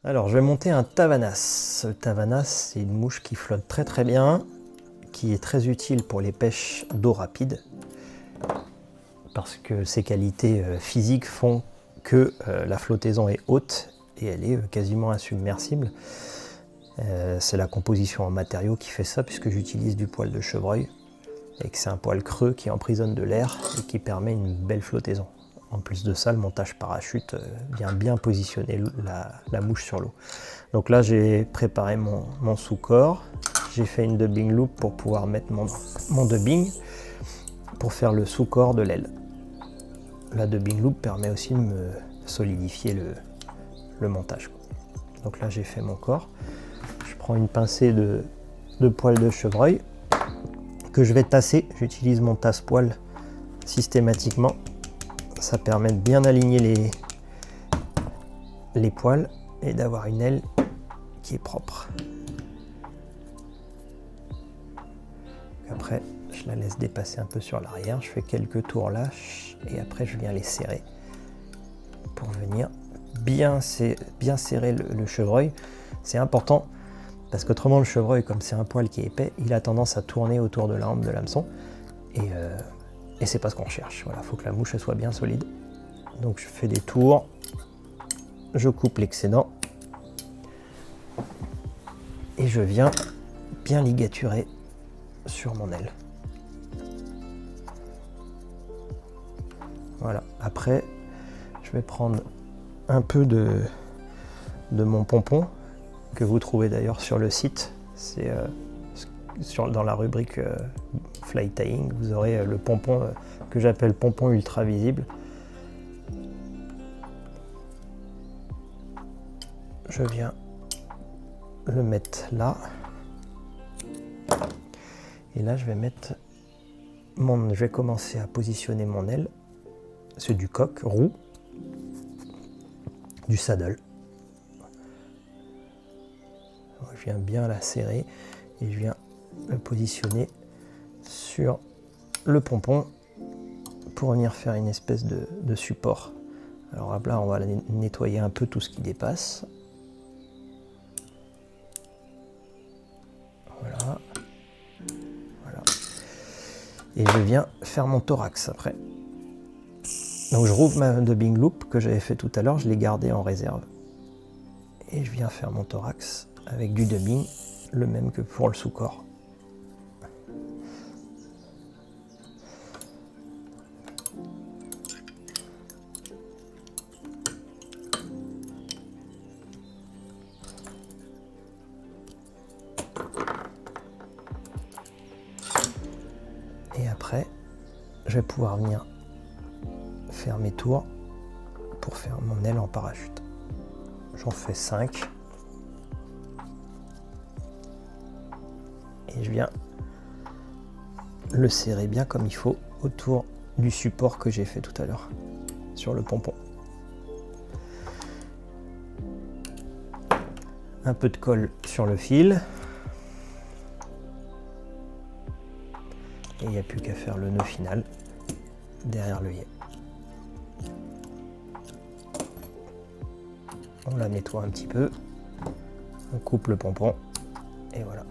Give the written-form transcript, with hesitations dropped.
Alors, je vais monter un Tavanas. Le Tavanas, c'est une mouche qui flotte très très bien, qui est très utile pour les pêches d'eau rapide, parce que ses qualités physiques font que la flottaison est haute et elle est quasiment insubmersible. C'est la composition en matériaux qui fait ça, puisque j'utilise du poil de chevreuil, et que c'est un poil creux qui emprisonne de l'air et qui permet une belle flottaison. En plus de ça, le montage parachute vient bien positionner la mouche sur l'eau. Donc là, j'ai préparé mon sous-corps. J'ai fait une dubbing loop pour pouvoir mettre mon dubbing pour faire le sous-corps de l'aile. La dubbing loop permet aussi de me solidifier le montage. Donc là, j'ai fait mon corps. Je prends une pincée de poil de chevreuil que je vais tasser. J'utilise mon tasse-poil systématiquement. Ça permet de bien aligner les poils et d'avoir une aile qui est propre. Après, je la laisse dépasser un peu sur l'arrière. Je fais quelques tours là et après je viens les serrer pour venir bien serrer le chevreuil. C'est important parce qu'autrement le chevreuil, comme c'est un poil qui est épais, il a tendance à tourner autour de la hampe de l'hameçon et c'est pas ce qu'on cherche. Voilà, faut que la mouche soit bien solide. Donc je fais des tours, je coupe l'excédent et je viens bien ligaturer sur mon aile. Voilà, après je vais prendre un peu de mon pompon que vous trouvez d'ailleurs sur le site. C'est dans la rubrique fly tying, vous aurez le pompon que j'appelle pompon ultra visible. Je viens le mettre là. Et là, je vais commencer à positionner mon aile. C'est du coq roux, du saddle. Je viens bien la serrer et je viens le positionner sur le pompon pour venir faire une espèce de support. Alors là, on va nettoyer un peu tout ce qui dépasse. Voilà. Voilà. Et je viens faire mon thorax après. Donc je rouvre ma dubbing loop que j'avais fait tout à l'heure, je l'ai gardée en réserve. Et je viens faire mon thorax avec du dubbing, le même que pour le sous-corps. Et après, je vais pouvoir venir faire mes tours pour faire mon aile en parachute. J'en fais 5. Et je viens le serrer bien comme il faut autour du support que j'ai fait tout à l'heure sur le pompon. Un peu de colle sur le fil. Et il n'y a plus qu'à faire le nœud final derrière l'œillet. On la nettoie un petit peu, on coupe le pompon et voilà.